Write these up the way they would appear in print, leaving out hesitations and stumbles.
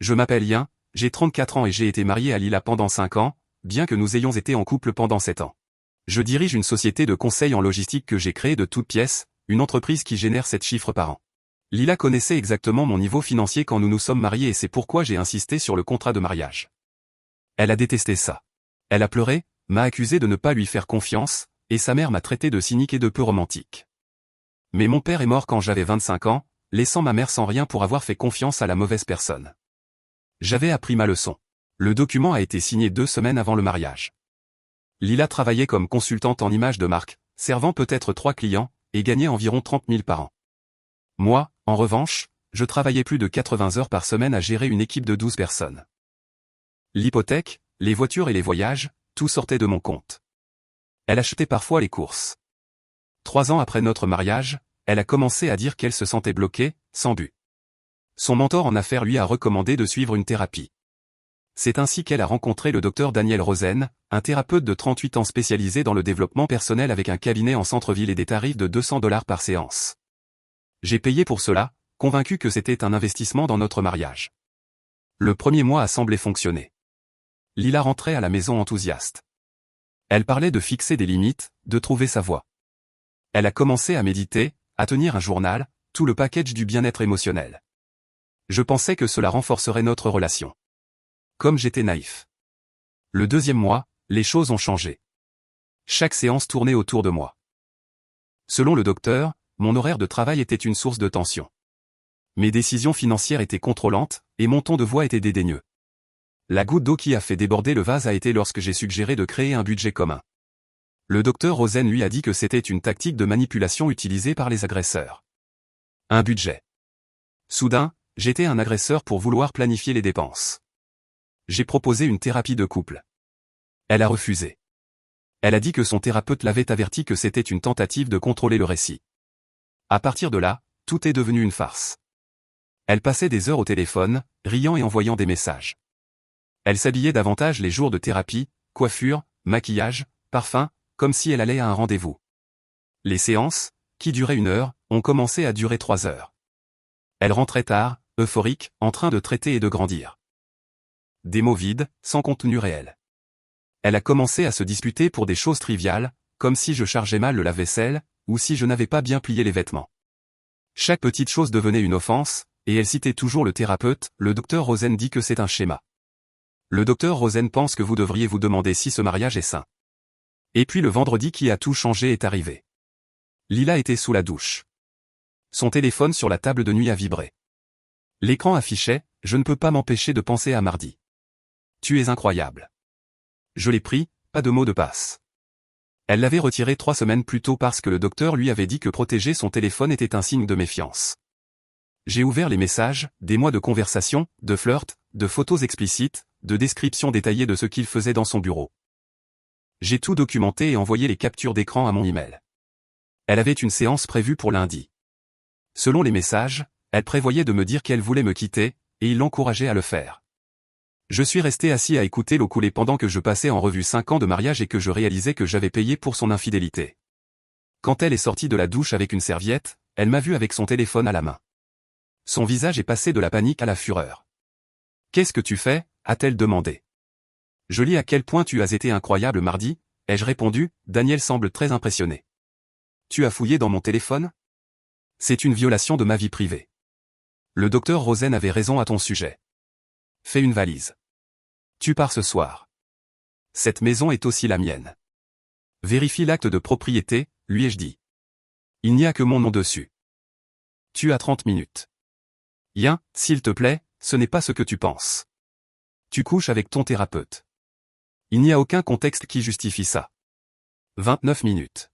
Je m'appelle Yin, j'ai 34 ans et j'ai été marié à Lila pendant 5 ans, bien que nous ayons été en couple pendant 7 ans. Je dirige une société de conseil en logistique que j'ai créée de toutes pièces, une entreprise qui génère 7 chiffres par an. Lila connaissait exactement mon niveau financier quand nous nous sommes mariés et c'est pourquoi j'ai insisté sur le contrat de mariage. Elle a détesté ça. Elle a pleuré, m'a accusé de ne pas lui faire confiance, et sa mère m'a traité de cynique et de peu romantique. Mais mon père est mort quand j'avais 25 ans, laissant ma mère sans rien pour avoir fait confiance à la mauvaise personne. J'avais appris ma leçon. Le document a été signé 2 semaines avant le mariage. Lila travaillait comme consultante en images de marque, servant peut-être 3 clients, et gagnait environ 30 000 par an. Moi, en revanche, je travaillais plus de 80 heures par semaine à gérer une équipe de 12 personnes. L'hypothèque, les voitures et les voyages, tout sortait de mon compte. Elle achetait parfois les courses. 3 ans après notre mariage, elle a commencé à dire qu'elle se sentait bloquée, sans but. Son mentor en affaires lui a recommandé de suivre une thérapie. C'est ainsi qu'elle a rencontré le docteur Daniel Rosen, un thérapeute de 38 ans spécialisé dans le développement personnel avec un cabinet en centre-ville et des tarifs de $200 par séance. J'ai payé pour cela, convaincu que c'était un investissement dans notre mariage. Le premier mois a semblé fonctionner. Lila rentrait à la maison enthousiaste. Elle parlait de fixer des limites, de trouver sa voie. Elle a commencé à méditer, à tenir un journal, tout le package du bien-être émotionnel. Je pensais que cela renforcerait notre relation. Comme j'étais naïf. Le 2e mois, les choses ont changé. Chaque séance tournait autour de moi. Selon le docteur, mon horaire de travail était une source de tension. Mes décisions financières étaient contrôlantes, et mon ton de voix était dédaigneux. La goutte d'eau qui a fait déborder le vase a été lorsque j'ai suggéré de créer un budget commun. Le docteur Rosen lui a dit que c'était une tactique de manipulation utilisée par les agresseurs. Un budget. Soudain, j'étais un agresseur pour vouloir planifier les dépenses. J'ai proposé une thérapie de couple. Elle a refusé. Elle a dit que son thérapeute l'avait averti que c'était une tentative de contrôler le récit. À partir de là, tout est devenu une farce. Elle passait des heures au téléphone, riant et envoyant des messages. Elle s'habillait davantage les jours de thérapie, coiffure, maquillage, parfum, comme si elle allait à un rendez-vous. Les séances, qui duraient 1 heure, ont commencé à durer 3 heures. Elle rentrait tard, euphorique, en train de traiter et de grandir. Des mots vides, sans contenu réel. Elle a commencé à se disputer pour des choses triviales, comme si je chargeais mal le lave-vaisselle, ou si je n'avais pas bien plié les vêtements. Chaque petite chose devenait une offense, et elle citait toujours le thérapeute, le docteur Rosen dit que c'est un schéma. Le docteur Rosen pense que vous devriez vous demander si ce mariage est sain. Et puis le vendredi qui a tout changé est arrivé. Lila était sous la douche. Son téléphone sur la table de nuit a vibré. L'écran affichait « Je ne peux pas m'empêcher de penser à mardi. Tu es incroyable. » Je l'ai pris, pas de mot de passe. Elle l'avait retiré 3 semaines plus tôt parce que le docteur lui avait dit que protéger son téléphone était un signe de méfiance. J'ai ouvert les messages, des mois de conversation, de flirt, de photos explicites, de descriptions détaillées de ce qu'il faisait dans son bureau. J'ai tout documenté et envoyé les captures d'écran à mon email. Elle avait une séance prévue pour lundi. Selon les messages, elle prévoyait de me dire qu'elle voulait me quitter, et il l'encourageait à le faire. Je suis resté assis à écouter l'eau couler pendant que je passais en revue 5 ans de mariage et que je réalisais que j'avais payé pour son infidélité. Quand elle est sortie de la douche avec une serviette, elle m'a vu avec son téléphone à la main. Son visage est passé de la panique à la fureur. « Qu'est-ce que tu fais ?» a-t-elle demandé. « Je lis à quel point tu as été incroyable mardi », ai-je répondu, Daniel semble très impressionné. « Tu as fouillé dans mon téléphone ? C'est une violation de ma vie privée. Le docteur Rosen avait raison à ton sujet. Fais une valise. Tu pars ce soir. Cette maison est aussi la mienne. Vérifie l'acte de propriété, lui ai-je dit. Il n'y a que mon nom dessus. Tu as 30 minutes. Yin, s'il te plaît, ce n'est pas ce que tu penses. Tu couches avec ton thérapeute. Il n'y a aucun contexte qui justifie ça. 29 minutes.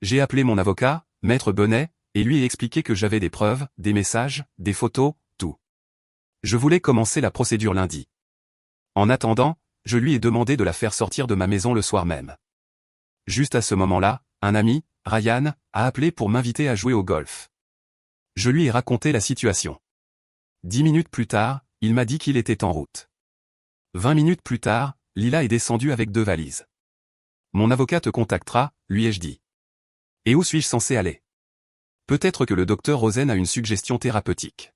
J'ai appelé mon avocat, Maître Bonnet, et lui ai expliqué que j'avais des preuves, des messages, des photos, tout. Je voulais commencer la procédure lundi. En attendant, je lui ai demandé de la faire sortir de ma maison le soir même. Juste à ce moment-là, un ami, Ryan, a appelé pour m'inviter à jouer au golf. Je lui ai raconté la situation. 10 minutes plus tard, il m'a dit qu'il était en route. 20 minutes plus tard, Lila est descendue avec 2 valises. Mon avocat te contactera, lui ai-je dit. Et où suis-je censé aller? Peut-être que le docteur Rosen a une suggestion thérapeutique.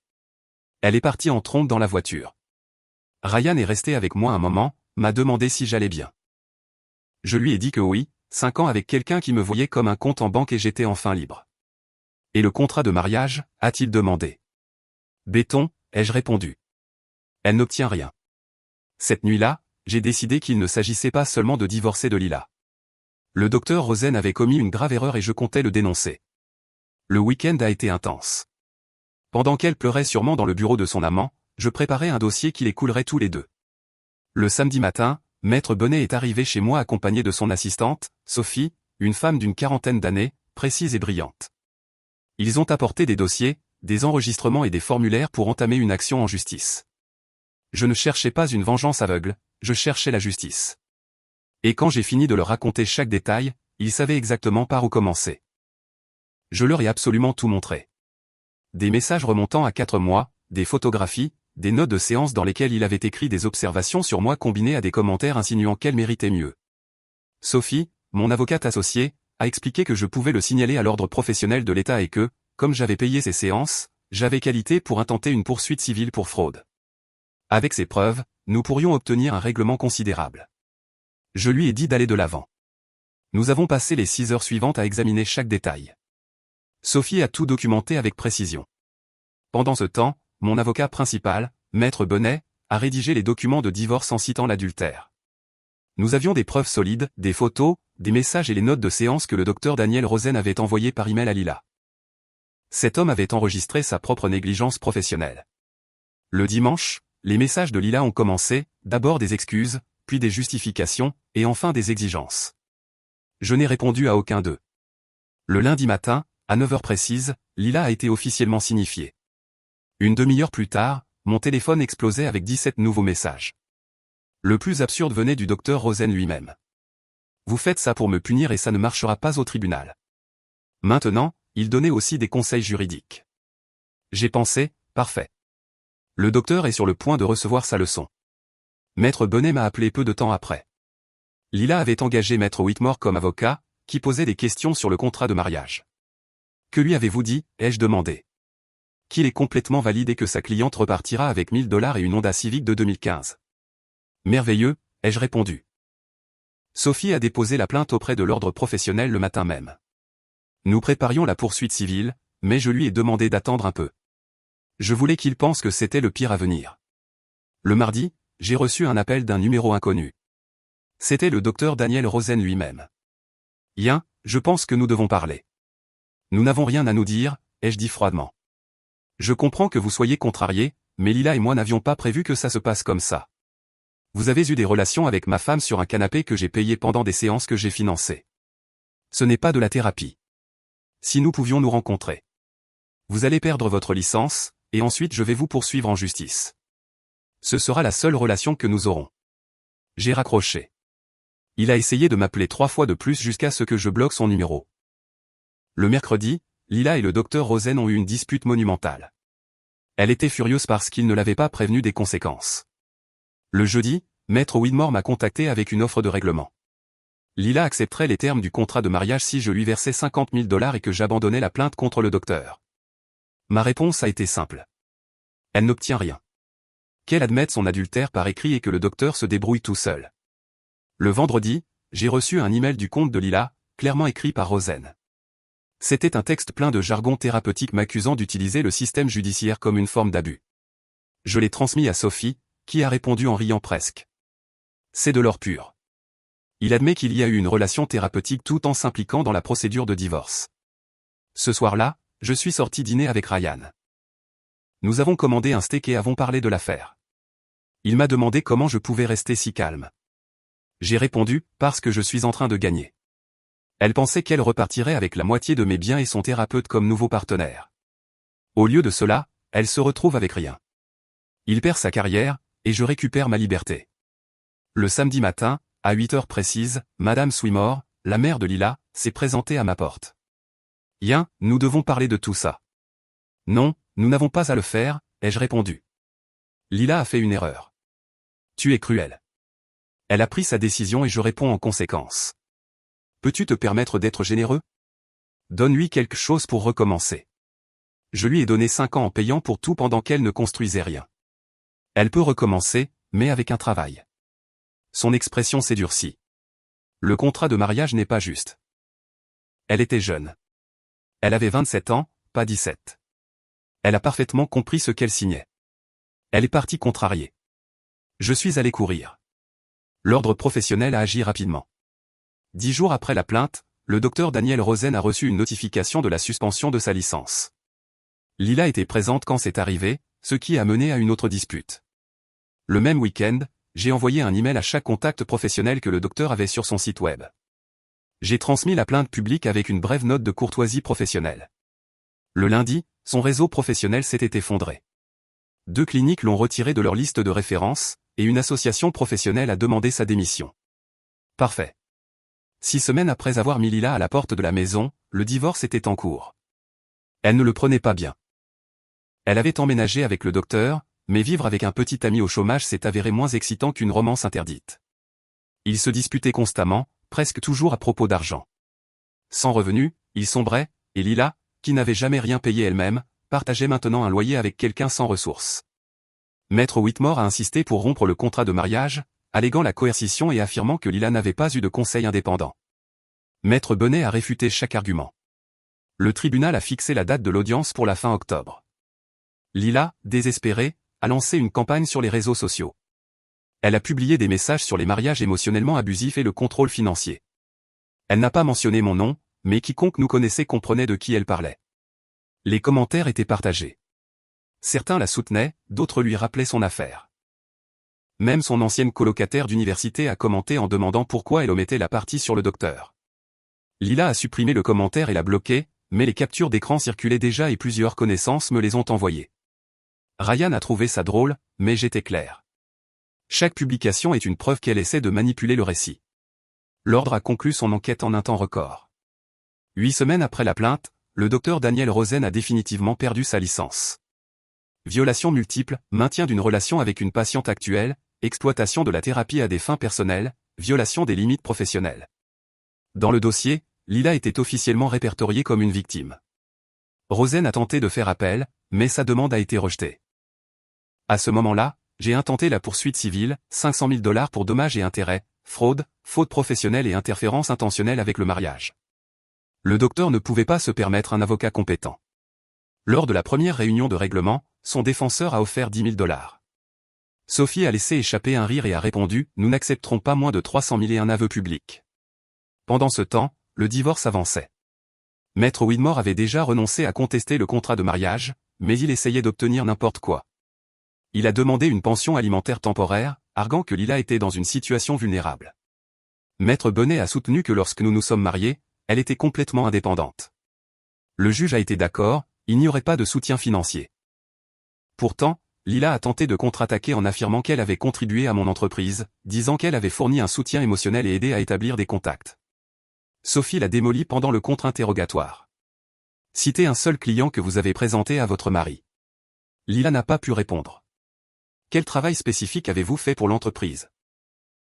Elle est partie en trombe dans la voiture. Ryan est resté avec moi un moment, m'a demandé si j'allais bien. Je lui ai dit que oui, 5 ans avec quelqu'un qui me voyait comme un compte en banque et j'étais enfin libre. Et le contrat de mariage, a-t-il demandé. Béton, ai-je répondu. Elle n'obtient rien. Cette nuit-là, j'ai décidé qu'il ne s'agissait pas seulement de divorcer de Lila. Le docteur Rosen avait commis une grave erreur et je comptais le dénoncer. Le week-end a été intense. Pendant qu'elle pleurait sûrement dans le bureau de son amant, je préparais un dossier qui les coulerait tous les deux. Le samedi matin, Maître Bonnet est arrivé chez moi accompagné de son assistante, Sophie, une femme d'une quarantaine d'années, précise et brillante. Ils ont apporté des dossiers, des enregistrements et des formulaires pour entamer une action en justice. Je ne cherchais pas une vengeance aveugle, je cherchais la justice. Et quand j'ai fini de leur raconter chaque détail, ils savaient exactement par où commencer. Je leur ai absolument tout montré. Des messages remontant à 4 mois, des photographies, des notes de séance dans lesquelles il avait écrit des observations sur moi combinées à des commentaires insinuant qu'elle méritait mieux. Sophie, mon avocate associée, a expliqué que je pouvais le signaler à l'ordre professionnel de l'État et que, comme j'avais payé ces séances, j'avais qualité pour intenter une poursuite civile pour fraude. Avec ces preuves, nous pourrions obtenir un règlement considérable. Je lui ai dit d'aller de l'avant. Nous avons passé les 6 heures suivantes à examiner chaque détail. Sophie a tout documenté avec précision. Pendant ce temps, mon avocat principal, Maître Bonnet, a rédigé les documents de divorce en citant l'adultère. Nous avions des preuves solides, des photos, des messages et les notes de séance que le docteur Daniel Rosen avait envoyées par email à Lila. Cet homme avait enregistré sa propre négligence professionnelle. Le dimanche, les messages de Lila ont commencé, d'abord des excuses, puis des justifications, et enfin des exigences. Je n'ai répondu à aucun d'eux. Le lundi matin, à 9 heures précises, Lila a été officiellement signifiée. Une demi-heure plus tard, mon téléphone explosait avec 17 nouveaux messages. Le plus absurde venait du docteur Rosen lui-même. Vous faites ça pour me punir et ça ne marchera pas au tribunal. Maintenant, il donnait aussi des conseils juridiques. J'ai pensé, parfait. Le docteur est sur le point de recevoir sa leçon. Maître Bonnet m'a appelé peu de temps après. Lila avait engagé Maître Whitmore comme avocat, qui posait des questions sur le contrat de mariage. Que lui avez-vous dit, ai-je demandé. Qu'il est complètement valide et que sa cliente repartira avec $1000 et une Honda Civic de 2015. Merveilleux, ai-je répondu. Sophie a déposé la plainte auprès de l'ordre professionnel le matin même. Nous préparions la poursuite civile, mais je lui ai demandé d'attendre un peu. Je voulais qu'il pense que c'était le pire à venir. Le mardi, j'ai reçu un appel d'un numéro inconnu. C'était le docteur Daniel Rosen lui-même. Ian, je pense que nous devons parler. Nous n'avons rien à nous dire, ai-je dit froidement. Je comprends que vous soyez contrarié, mais Lila et moi n'avions pas prévu que ça se passe comme ça. Vous avez eu des relations avec ma femme sur un canapé que j'ai payé pendant des séances que j'ai financées. Ce n'est pas de la thérapie. Si nous pouvions nous rencontrer. Vous allez perdre votre licence, et ensuite je vais vous poursuivre en justice. Ce sera la seule relation que nous aurons. J'ai raccroché. Il a essayé de m'appeler 3 fois de plus jusqu'à ce que je bloque son numéro. Le mercredi, Lila et le docteur Rosen ont eu une dispute monumentale. Elle était furieuse parce qu'il ne l'avait pas prévenue des conséquences. Le jeudi, Maître Whitmore m'a contacté avec une offre de règlement. Lila accepterait les termes du contrat de mariage si je lui versais $50 000 et que j'abandonnais la plainte contre le docteur. Ma réponse a été simple. Elle n'obtient rien. Qu'elle admette son adultère par écrit et que le docteur se débrouille tout seul. Le vendredi, j'ai reçu un email du compte de Lila, clairement écrit par Rosen. C'était un texte plein de jargon thérapeutique m'accusant d'utiliser le système judiciaire comme une forme d'abus. Je l'ai transmis à Sophie, qui a répondu en riant presque. C'est de l'or pur. Il admet qu'il y a eu une relation thérapeutique tout en s'impliquant dans la procédure de divorce. Ce soir-là, je suis sorti dîner avec Ryan. Nous avons commandé un steak et avons parlé de l'affaire. Il m'a demandé comment je pouvais rester si calme. J'ai répondu, parce que je suis en train de gagner. Elle pensait qu'elle repartirait avec la moitié de mes biens et son thérapeute comme nouveau partenaire. Au lieu de cela, elle se retrouve avec rien. Il perd sa carrière, et je récupère ma liberté. Le samedi matin, à 8 heures précises, Madame Swimore, la mère de Lila, s'est présentée à ma porte. Ian, nous devons parler de tout ça. Non, nous n'avons pas à le faire, ai-je répondu. Lila a fait une erreur. Tu es cruel. Elle a pris sa décision et je réponds en conséquence. Peux-tu te permettre d'être généreux? Donne-lui quelque chose pour recommencer. Je lui ai donné 5 ans en payant pour tout pendant qu'elle ne construisait rien. Elle peut recommencer, mais avec un travail. Son expression s'est durcie. Le contrat de mariage n'est pas juste. Elle était jeune. Elle avait 27 ans, pas 17. Elle a parfaitement compris ce qu'elle signait. Elle est partie contrariée. Je suis allé courir. L'ordre professionnel a agi rapidement. 10 jours après la plainte, le docteur Daniel Rosen a reçu une notification de la suspension de sa licence. Lila était présente quand c'est arrivé, ce qui a mené à une autre dispute. Le même week-end, j'ai envoyé un email à chaque contact professionnel que le docteur avait sur son site web. J'ai transmis la plainte publique avec une brève note de courtoisie professionnelle. Le lundi, son réseau professionnel s'était effondré. 2 cliniques l'ont retiré de leur liste de référence, et une association professionnelle a demandé sa démission. Parfait. 6 semaines après avoir mis Lila à la porte de la maison, le divorce était en cours. Elle ne le prenait pas bien. Elle avait emménagé avec le docteur, mais vivre avec un petit ami au chômage s'est avéré moins excitant qu'une romance interdite. Ils se disputaient constamment, presque toujours à propos d'argent. Sans revenus, ils sombraient, et Lila, qui n'avait jamais rien payé elle-même, partageait maintenant un loyer avec quelqu'un sans ressources. Maître Whitmore a insisté pour rompre le contrat de mariage, alléguant la coercition et affirmant que Lila n'avait pas eu de conseil indépendant. Maître Bonnet a réfuté chaque argument. Le tribunal a fixé la date de l'audience pour la fin octobre. Lila, désespérée, a lancé une campagne sur les réseaux sociaux. Elle a publié des messages sur les mariages émotionnellement abusifs et le contrôle financier. Elle n'a pas mentionné mon nom, mais quiconque nous connaissait comprenait de qui elle parlait. Les commentaires étaient partagés. Certains la soutenaient, d'autres lui rappelaient son affaire. Même son ancienne colocataire d'université a commenté en demandant pourquoi elle omettait la partie sur le docteur. Lila a supprimé le commentaire et l'a bloqué, mais les captures d'écran circulaient déjà et plusieurs connaissances me les ont envoyées. Ryan a trouvé ça drôle, mais j'étais clair. Chaque publication est une preuve qu'elle essaie de manipuler le récit. L'ordre a conclu son enquête en un temps record. 8 semaines après la plainte, le docteur Daniel Rosen a définitivement perdu sa licence. Violations multiples, maintien d'une relation avec une patiente actuelle, exploitation de la thérapie à des fins personnelles, violation des limites professionnelles. Dans le dossier, Lila était officiellement répertoriée comme une victime. Rosen a tenté de faire appel, mais sa demande a été rejetée. À ce moment-là, j'ai intenté la poursuite civile, $500 000 pour dommages et intérêts, fraude, faute professionnelle et interférence intentionnelle avec le mariage. Le docteur ne pouvait pas se permettre un avocat compétent. Lors de la première réunion de règlement, son défenseur a offert $10 000. Sophie a laissé échapper un rire et a répondu « Nous n'accepterons pas moins de 300 000 et un aveu public ». Pendant ce temps, le divorce avançait. Maître Whitmore avait déjà renoncé à contester le contrat de mariage, mais il essayait d'obtenir n'importe quoi. Il a demandé une pension alimentaire temporaire, arguant que Lila était dans une situation vulnérable. Maître Bonnet a soutenu que lorsque nous nous sommes mariés, elle était complètement indépendante. Le juge a été d'accord, il n'y aurait pas de soutien financier. Pourtant, Lila a tenté de contre-attaquer en affirmant qu'elle avait contribué à mon entreprise, disant qu'elle avait fourni un soutien émotionnel et aidé à établir des contacts. Sophie l'a démoli pendant le contre-interrogatoire. Citez un seul client que vous avez présenté à votre mari. Lila n'a pas pu répondre. Quel travail spécifique avez-vous fait pour l'entreprise?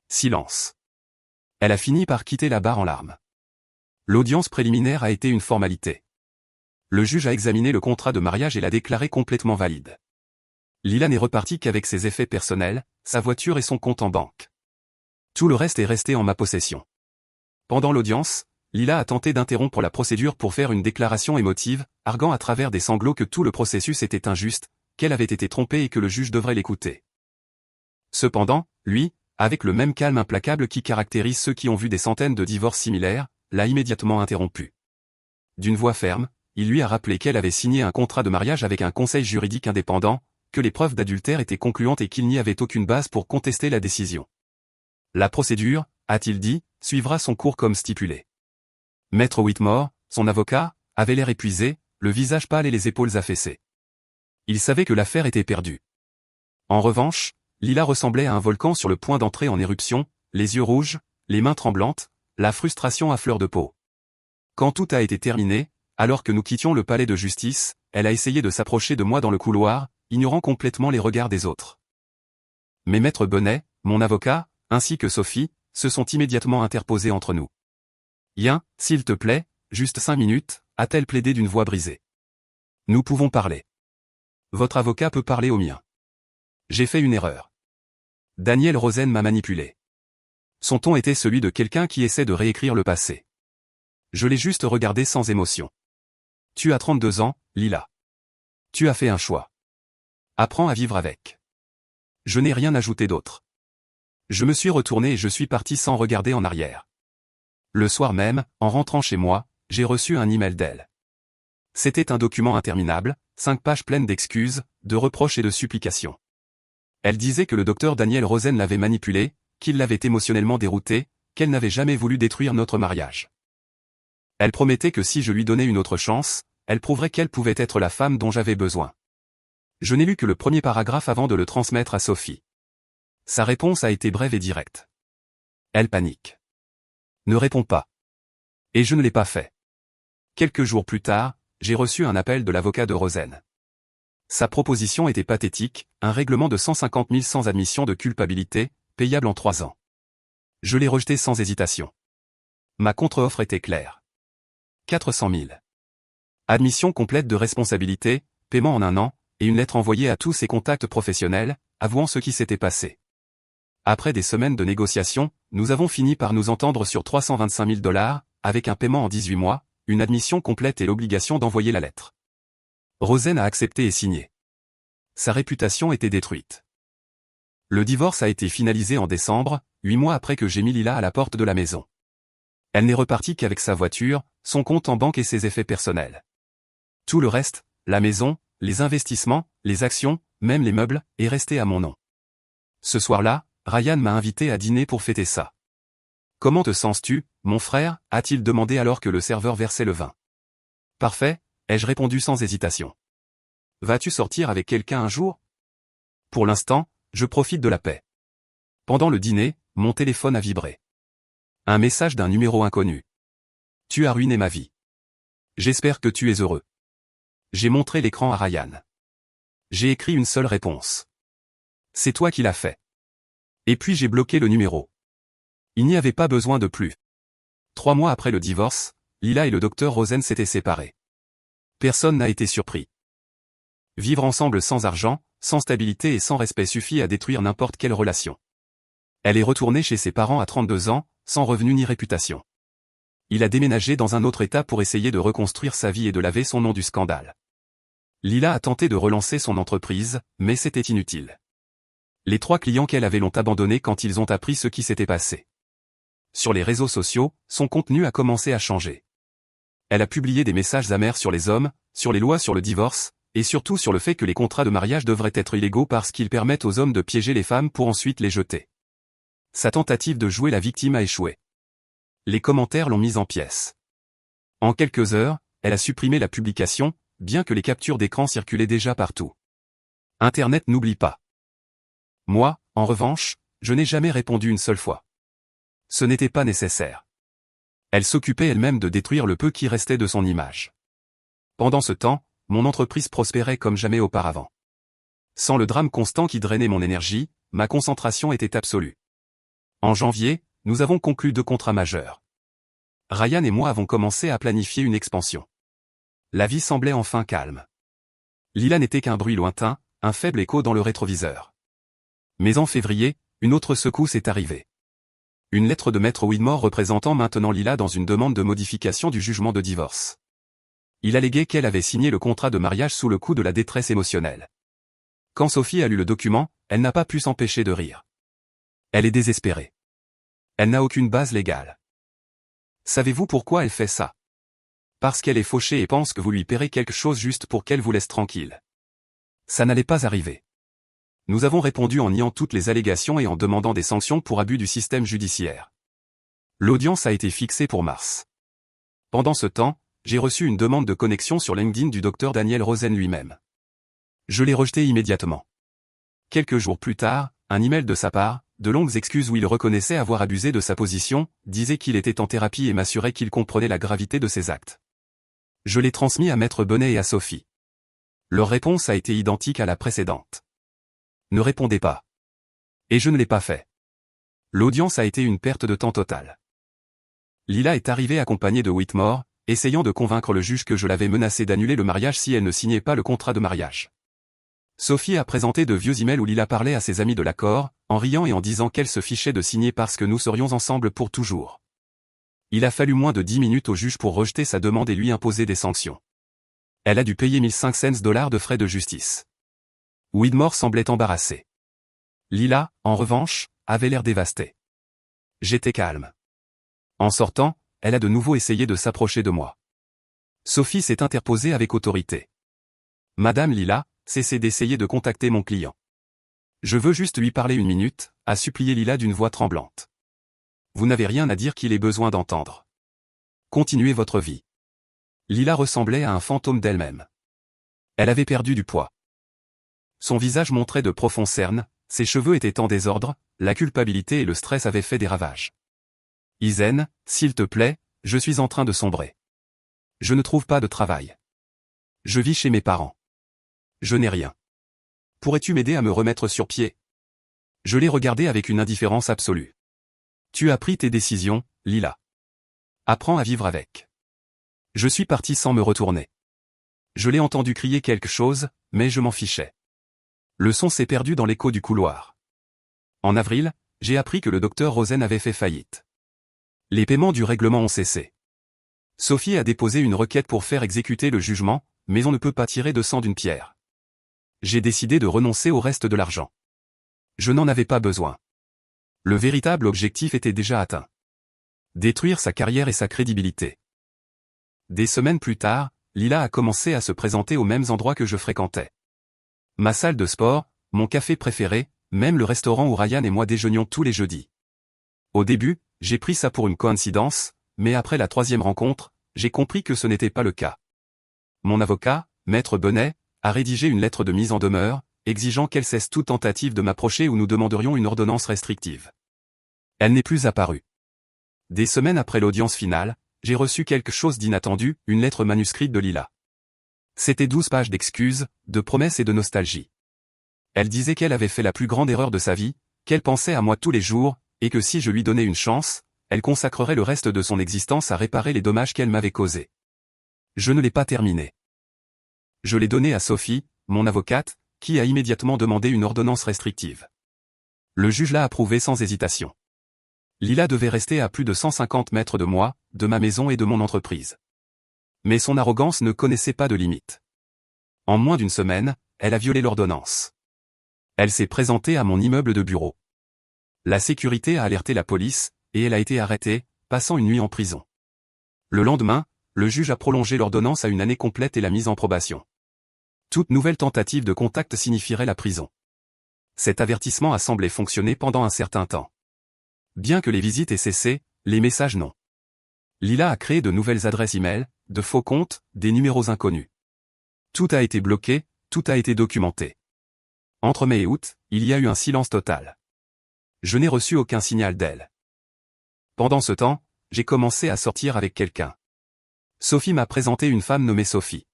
Silence. Elle a fini par quitter la barre en larmes. L'audience préliminaire a été une formalité. Le juge a examiné le contrat de mariage et l'a déclaré complètement valide. Lila n'est repartie qu'avec ses effets personnels, sa voiture et son compte en banque. Tout le reste est resté en ma possession. Pendant l'audience, Lila a tenté d'interrompre la procédure pour faire une déclaration émotive, arguant à travers des sanglots que tout le processus était injuste, qu'elle avait été trompée et que le juge devrait l'écouter. Cependant, lui, avec le même calme implacable qui caractérise ceux qui ont vu des centaines de divorces similaires, l'a immédiatement interrompu. D'une voix ferme, il lui a rappelé qu'elle avait signé un contrat de mariage avec un conseil juridique indépendant, que les preuves d'adultère étaient concluantes et qu'il n'y avait aucune base pour contester la décision. La procédure, a-t-il dit, suivra son cours comme stipulé. Maître Whitmore, son avocat, avait l'air épuisé, le visage pâle et les épaules affaissées. Il savait que l'affaire était perdue. En revanche, Lila ressemblait à un volcan sur le point d'entrer en éruption, les yeux rouges, les mains tremblantes, la frustration à fleur de peau. Quand tout a été terminé, alors que nous quittions le palais de justice, elle a essayé de s'approcher de moi dans le couloir, ignorant complètement les regards des autres. Mais Maître Bonnet, mon avocat, ainsi que Sophie, se sont immédiatement interposés entre nous. Yen, s'il te plaît, juste 5 minutes, a-t-elle plaidé d'une voix brisée. Nous pouvons parler. Votre avocat peut parler au mien. J'ai fait une erreur. Daniel Rosen m'a manipulé. Son ton était celui de quelqu'un qui essaie de réécrire le passé. Je l'ai juste regardé sans émotion. Tu as 32 ans, Lila. Tu as fait un choix. Apprends à vivre avec. Je n'ai rien ajouté d'autre. Je me suis retourné et je suis parti sans regarder en arrière. Le soir même, en rentrant chez moi, j'ai reçu un email d'elle. C'était un document interminable, 5 pages pleines d'excuses, de reproches et de supplications. Elle disait que le docteur Daniel Rosen l'avait manipulée, qu'il l'avait émotionnellement déroutée, qu'elle n'avait jamais voulu détruire notre mariage. Elle promettait que si je lui donnais une autre chance, elle prouverait qu'elle pouvait être la femme dont j'avais besoin. Je n'ai lu que le premier paragraphe avant de le transmettre à Sophie. Sa réponse a été brève et directe. Elle panique. Ne réponds pas. Et je ne l'ai pas fait. Quelques jours plus tard, j'ai reçu un appel de l'avocat de Rosen. Sa proposition était pathétique, un règlement de 150 000 sans admission de culpabilité, payable en 3 ans. Je l'ai rejeté sans hésitation. Ma contre-offre était claire. 400 000. Admission complète de responsabilité, paiement en 1 an, et une lettre envoyée à tous ses contacts professionnels, avouant ce qui s'était passé. Après des semaines de négociations, nous avons fini par nous entendre sur 325 000 $, avec un paiement en 18 mois, une admission complète et l'obligation d'envoyer la lettre. Rosen a accepté et signé. Sa réputation était détruite. Le divorce a été finalisé en décembre, 8 mois après que j'ai mis Lila à la porte de la maison. Elle n'est repartie qu'avec sa voiture, son compte en banque et ses effets personnels. Tout le reste, la maison, les investissements, les actions, même les meubles, est resté à mon nom. Ce soir-là, Ryan m'a invité à dîner pour fêter ça. « Comment te sens-tu, mon frère » a-t-il demandé alors que le serveur versait le vin. « Parfait » ai-je répondu sans hésitation. « Vas-tu sortir avec quelqu'un un jour » Pour l'instant, je profite de la paix. Pendant le dîner, mon téléphone a vibré. Un message d'un numéro inconnu. « Tu as ruiné ma vie. J'espère que tu es heureux. » J'ai montré l'écran à Ryan. J'ai écrit une seule réponse. « C'est toi qui l'as fait. » Et puis j'ai bloqué le numéro. Il n'y avait pas besoin de plus. 3 mois après le divorce, Lila et le docteur Rosen s'étaient séparés. Personne n'a été surpris. Vivre ensemble sans argent, sans stabilité et sans respect suffit à détruire n'importe quelle relation. Elle est retournée chez ses parents à 32 ans, sans revenu ni réputation. Il a déménagé dans un autre état pour essayer de reconstruire sa vie et de laver son nom du scandale. Lila a tenté de relancer son entreprise, mais c'était inutile. Les 3 clients qu'elle avait l'ont abandonné quand ils ont appris ce qui s'était passé. Sur les réseaux sociaux, son contenu a commencé à changer. Elle a publié des messages amers sur les hommes, sur les lois sur le divorce, et surtout sur le fait que les contrats de mariage devraient être illégaux parce qu'ils permettent aux hommes de piéger les femmes pour ensuite les jeter. Sa tentative de jouer la victime a échoué. Les commentaires l'ont mise en pièces. En quelques heures, elle a supprimé la publication, bien que les captures d'écran circulaient déjà partout. Internet n'oublie pas. Moi, en revanche, je n'ai jamais répondu une seule fois. Ce n'était pas nécessaire. Elle s'occupait elle-même de détruire le peu qui restait de son image. Pendant ce temps, mon entreprise prospérait comme jamais auparavant. Sans le drame constant qui drainait mon énergie, ma concentration était absolue. En janvier, nous avons conclu 2 contrats majeurs. Ryan et moi avons commencé à planifier une expansion. La vie semblait enfin calme. Lila n'était qu'un bruit lointain, un faible écho dans le rétroviseur. Mais en février, une autre secousse est arrivée. Une lettre de Maître Widmore représentant maintenant Lila dans une demande de modification du jugement de divorce. Il alléguait qu'elle avait signé le contrat de mariage sous le coup de la détresse émotionnelle. Quand Sophie a lu le document, elle n'a pas pu s'empêcher de rire. Elle est désespérée. Elle n'a aucune base légale. Savez-vous pourquoi elle fait ça? Parce qu'elle est fauchée et pense que vous lui paierez quelque chose juste pour qu'elle vous laisse tranquille. Ça n'allait pas arriver. Nous avons répondu en niant toutes les allégations et en demandant des sanctions pour abus du système judiciaire. L'audience a été fixée pour mars. Pendant ce temps, j'ai reçu une demande de connexion sur LinkedIn du docteur Daniel Rosen lui-même. Je l'ai rejetée immédiatement. Quelques jours plus tard, un email de sa part, de longues excuses où il reconnaissait avoir abusé de sa position, disait qu'il était en thérapie et m'assurait qu'il comprenait la gravité de ses actes. Je l'ai transmis à Maître Bonnet et à Sophie. Leur réponse a été identique à la précédente. Ne répondez pas. Et je ne l'ai pas fait. L'audience a été une perte de temps totale. Lila est arrivée accompagnée de Whitmore, essayant de convaincre le juge que je l'avais menacé d'annuler le mariage si elle ne signait pas le contrat de mariage. Sophie a présenté de vieux emails où Lila parlait à ses amis de l'accord, en riant et en disant qu'elle se fichait de signer parce que nous serions ensemble pour toujours. Il a fallu moins de 10 minutes au juge pour rejeter sa demande et lui imposer des sanctions. Elle a dû payer $1,500 de frais de justice. Widmore semblait embarrassé. Lila, en revanche, avait l'air dévastée. J'étais calme. En sortant, elle a de nouveau essayé de s'approcher de moi. Sophie s'est interposée avec autorité. Madame Lila, cessez d'essayer de contacter mon client. Je veux juste lui parler 1 minute, a supplié Lila d'une voix tremblante. Vous n'avez rien à dire qu'il ait besoin d'entendre. Continuez votre vie. Lila ressemblait à un fantôme d'elle-même. Elle avait perdu du poids. Son visage montrait de profonds cernes, ses cheveux étaient en désordre, la culpabilité et le stress avaient fait des ravages. Izen, s'il te plaît, je suis en train de sombrer. Je ne trouve pas de travail. Je vis chez mes parents. Je n'ai rien. Pourrais-tu m'aider à me remettre sur pied? Je l'ai regardé avec une indifférence absolue. Tu as pris tes décisions, Lila. Apprends à vivre avec. Je suis parti sans me retourner. Je l'ai entendu crier quelque chose, mais je m'en fichais. Le son s'est perdu dans l'écho du couloir. En avril, j'ai appris que le docteur Rosen avait fait faillite. Les paiements du règlement ont cessé. Sophie a déposé une requête pour faire exécuter le jugement, mais on ne peut pas tirer de sang d'une pierre. J'ai décidé de renoncer au reste de l'argent. Je n'en avais pas besoin. Le véritable objectif était déjà atteint. Détruire sa carrière et sa crédibilité. Des semaines plus tard, Lila a commencé à se présenter aux mêmes endroits que je fréquentais. Ma salle de sport, mon café préféré, même le restaurant où Ryan et moi déjeunions tous les jeudis. Au début, j'ai pris ça pour une coïncidence, mais après la 3e rencontre, j'ai compris que ce n'était pas le cas. Mon avocat, Maître Bonnet, a rédigé une lettre de mise en demeure, exigeant qu'elle cesse toute tentative de m'approcher où nous demanderions une ordonnance restrictive. Elle n'est plus apparue. Des semaines après l'audience finale, j'ai reçu quelque chose d'inattendu, une lettre manuscrite de Lila. C'était 12 pages d'excuses, de promesses et de nostalgie. Elle disait qu'elle avait fait la plus grande erreur de sa vie, qu'elle pensait à moi tous les jours, et que si je lui donnais une chance, elle consacrerait le reste de son existence à réparer les dommages qu'elle m'avait causés. Je ne l'ai pas terminé. Je l'ai donné à Sophie, mon avocate, qui a immédiatement demandé une ordonnance restrictive. Le juge l'a approuvée sans hésitation. Lila devait rester à plus de 150 mètres de moi, de ma maison et de mon entreprise. Mais son arrogance ne connaissait pas de limite. En moins d'1 semaine, elle a violé l'ordonnance. Elle s'est présentée à mon immeuble de bureau. La sécurité a alerté la police, et elle a été arrêtée, passant une nuit en prison. Le lendemain, le juge a prolongé l'ordonnance à 1 année complète et la mise en probation. Toute nouvelle tentative de contact signifierait la prison. Cet avertissement a semblé fonctionner pendant un certain temps. Bien que les visites aient cessé, les messages non. Lila a créé de nouvelles adresses e-mail, de faux comptes, des numéros inconnus. Tout a été bloqué, tout a été documenté. Entre mai et août, il y a eu un silence total. Je n'ai reçu aucun signal d'elle. Pendant ce temps, j'ai commencé à sortir avec quelqu'un. Sophie m'a présenté une femme nommée Sophie.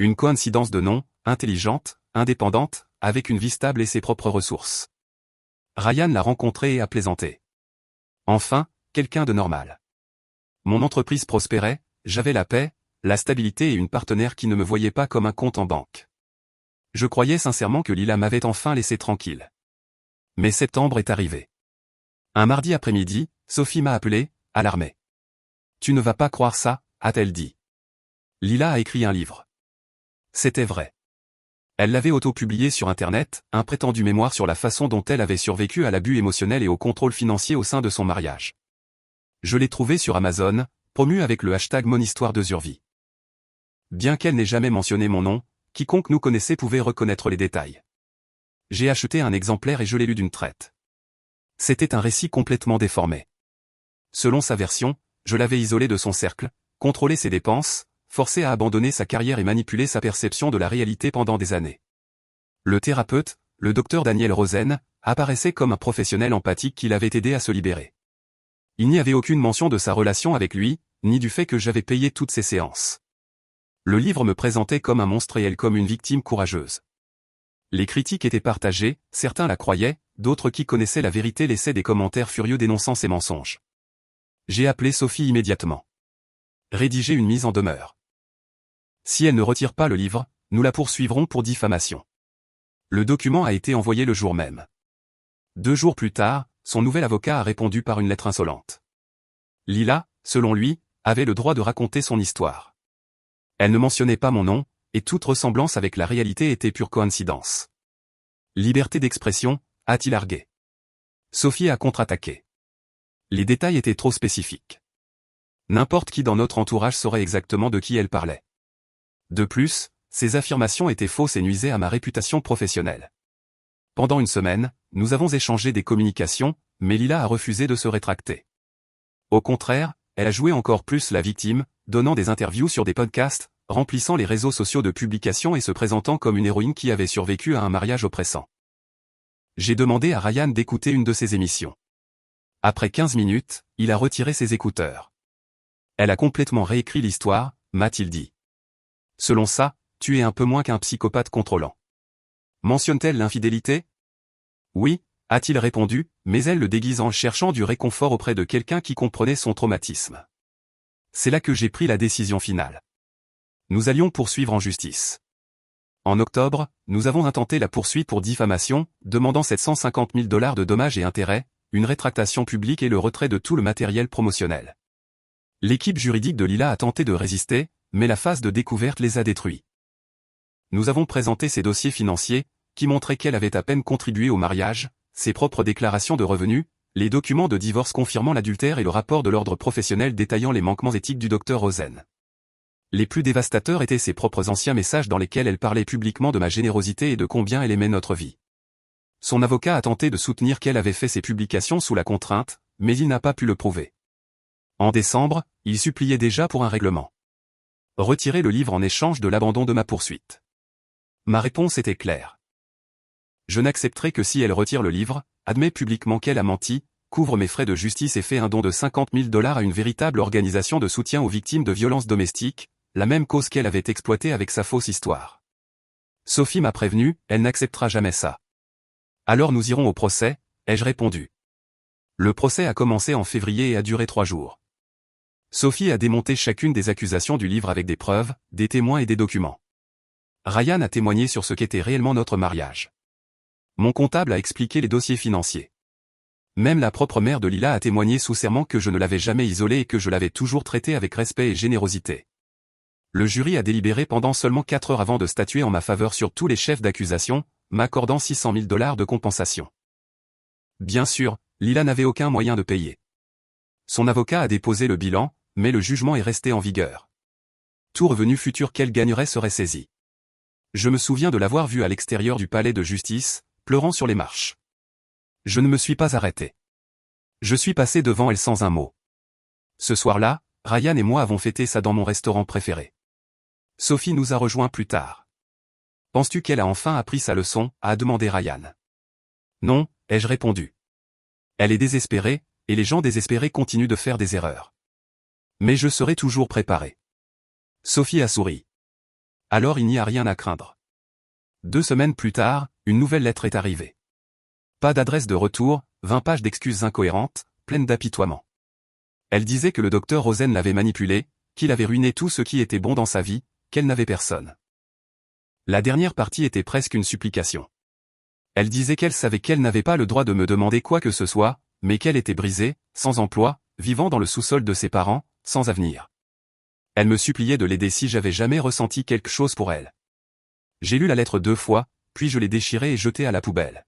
Une coïncidence de nom, intelligente, indépendante, avec une vie stable et ses propres ressources. Ryan l'a rencontrée et a plaisanté. Enfin, quelqu'un de normal. Mon entreprise prospérait, j'avais la paix, la stabilité et une partenaire qui ne me voyait pas comme un compte en banque. Je croyais sincèrement que Lila m'avait enfin laissé tranquille. Mais septembre est arrivé. Un mardi après-midi, Sophie m'a appelé, alarmée. Tu ne vas pas croire ça, a-t-elle dit. Lila a écrit un livre. C'était vrai. Elle l'avait auto-publié sur Internet, un prétendu mémoire sur la façon dont elle avait survécu à l'abus émotionnel et au contrôle financier au sein de son mariage. Je l'ai trouvé sur Amazon, promu avec le hashtag Mon histoire de survie. Bien qu'elle n'ait jamais mentionné mon nom, quiconque nous connaissait pouvait reconnaître les détails. J'ai acheté un exemplaire et je l'ai lu d'une traite. C'était un récit complètement déformé. Selon sa version, je l'avais isolé de son cercle, contrôlé ses dépenses, forcé à abandonner sa carrière et manipulé sa perception de la réalité pendant des années. Le thérapeute, le docteur Daniel Rosen, apparaissait comme un professionnel empathique qui l'avait aidé à se libérer. Il n'y avait aucune mention de sa relation avec lui, ni du fait que j'avais payé toutes ses séances. Le livre me présentait comme un monstre et elle comme une victime courageuse. Les critiques étaient partagées, certains la croyaient, d'autres qui connaissaient la vérité laissaient des commentaires furieux dénonçant ses mensonges. J'ai appelé Sophie immédiatement. Rédiger une mise en demeure. Si elle ne retire pas le livre, nous la poursuivrons pour diffamation. Le document a été envoyé le jour même. 2 jours plus tard, son nouvel avocat a répondu par une lettre insolente. Lila, selon lui, avait le droit de raconter son histoire. Elle ne mentionnait pas mon nom, et toute ressemblance avec la réalité était pure coïncidence. Liberté d'expression, a-t-il argué. Sophie a contre-attaqué. Les détails étaient trop spécifiques. N'importe qui dans notre entourage saurait exactement de qui elle parlait. De plus, ces affirmations étaient fausses et nuisaient à ma réputation professionnelle. Pendant une semaine, nous avons échangé des communications, mais Lila a refusé de se rétracter. Au contraire, elle a joué encore plus la victime, donnant des interviews sur des podcasts, remplissant les réseaux sociaux de publications et se présentant comme une héroïne qui avait survécu à un mariage oppressant. J'ai demandé à Ryan d'écouter une de ses émissions. Après 15 minutes, il a retiré ses écouteurs. Elle a complètement réécrit l'histoire, m'a-t-il dit. Selon ça, tu es un peu moins qu'un psychopathe contrôlant. Mentionne-t-elle l'infidélité? Oui, a-t-il répondu, mais elle le déguise en cherchant du réconfort auprès de quelqu'un qui comprenait son traumatisme. C'est là que j'ai pris la décision finale. Nous allions poursuivre en justice. En octobre, nous avons intenté la poursuite pour diffamation, demandant 750 000 $ de dommages et intérêts, une rétractation publique et le retrait de tout le matériel promotionnel. L'équipe juridique de Lila a tenté de résister, mais la phase de découverte les a détruits. Nous avons présenté ses dossiers financiers, qui montraient qu'elle avait à peine contribué au mariage, ses propres déclarations de revenus, les documents de divorce confirmant l'adultère et le rapport de l'ordre professionnel détaillant les manquements éthiques du Dr Rosen. Les plus dévastateurs étaient ses propres anciens messages dans lesquels elle parlait publiquement de ma générosité et de combien elle aimait notre vie. Son avocat a tenté de soutenir qu'elle avait fait ces publications sous la contrainte, mais il n'a pas pu le prouver. En décembre, il suppliait déjà pour un règlement. Retirer le livre en échange de l'abandon de ma poursuite. Ma réponse était claire. Je n'accepterai que si elle retire le livre, admet publiquement qu'elle a menti, couvre mes frais de justice et fait un don de 50 000 $ à une véritable organisation de soutien aux victimes de violences domestiques, la même cause qu'elle avait exploitée avec sa fausse histoire. Sophie m'a prévenu, elle n'acceptera jamais ça. Alors nous irons au procès, ai-je répondu. Le procès a commencé en février et a duré 3 jours. Sophie a démonté chacune des accusations du livre avec des preuves, des témoins et des documents. Ryan a témoigné sur ce qu'était réellement notre mariage. Mon comptable a expliqué les dossiers financiers. Même la propre mère de Lila a témoigné sous serment que je ne l'avais jamais isolée et que je l'avais toujours traitée avec respect et générosité. Le jury a délibéré pendant seulement 4 heures avant de statuer en ma faveur sur tous les chefs d'accusation, m'accordant 600 000 $ de compensation. Bien sûr, Lila n'avait aucun moyen de payer. Son avocat a déposé le bilan, mais le jugement est resté en vigueur. Tout revenu futur qu'elle gagnerait serait saisi. Je me souviens de l'avoir vue à l'extérieur du palais de justice, pleurant sur les marches. Je ne me suis pas arrêté. Je suis passé devant elle sans un mot. Ce soir-là, Ryan et moi avons fêté ça dans mon restaurant préféré. Sophie nous a rejoints plus tard. Penses-tu qu'elle a enfin appris sa leçon, a demandé Ryan. Non, ai-je répondu. Elle est désespérée, et les gens désespérés continuent de faire des erreurs. Mais je serai toujours préparé. Sophie a souri. Alors il n'y a rien à craindre. 2 semaines plus tard, une nouvelle lettre est arrivée. Pas d'adresse de retour, 20 pages d'excuses incohérentes, pleines d'apitoiement. Elle disait que le docteur Rosen l'avait manipulée, qu'il avait ruiné tout ce qui était bon dans sa vie, qu'elle n'avait personne. La dernière partie était presque une supplication. Elle disait qu'elle savait qu'elle n'avait pas le droit de me demander quoi que ce soit, mais qu'elle était brisée, sans emploi, vivant dans le sous-sol de ses parents, sans avenir. Elle me suppliait de l'aider si j'avais jamais ressenti quelque chose pour elle. J'ai lu la lettre 2 fois, puis je l'ai déchirée et jetée à la poubelle.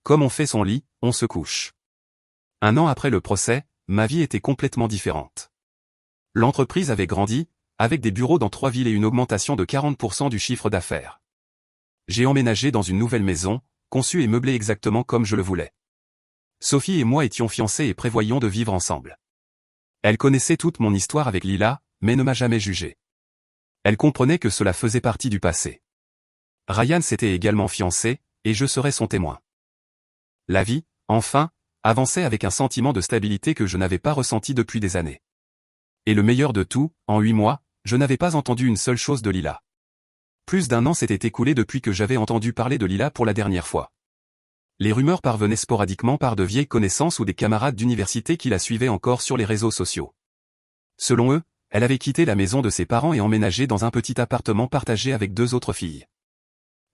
Comme on fait son lit, on se couche. 1 an après le procès, ma vie était complètement différente. L'entreprise avait grandi, avec des bureaux dans 3 villes et une augmentation de 40% du chiffre d'affaires. J'ai emménagé dans une nouvelle maison, conçue et meublée exactement comme je le voulais. Sophie et moi étions fiancés et prévoyions de vivre ensemble. Elle connaissait toute mon histoire avec Lila, mais ne m'a jamais jugé. Elle comprenait que cela faisait partie du passé. Ryan s'était également fiancé, et je serais son témoin. La vie, enfin, avançait avec un sentiment de stabilité que je n'avais pas ressenti depuis des années. Et le meilleur de tout, en 8 mois, je n'avais pas entendu une seule chose de Lila. Plus d'1 an s'était écoulé depuis que j'avais entendu parler de Lila pour la dernière fois. Les rumeurs parvenaient sporadiquement par de vieilles connaissances ou des camarades d'université qui la suivaient encore sur les réseaux sociaux. Selon eux, elle avait quitté la maison de ses parents et emménagé dans un petit appartement partagé avec 2 autres filles.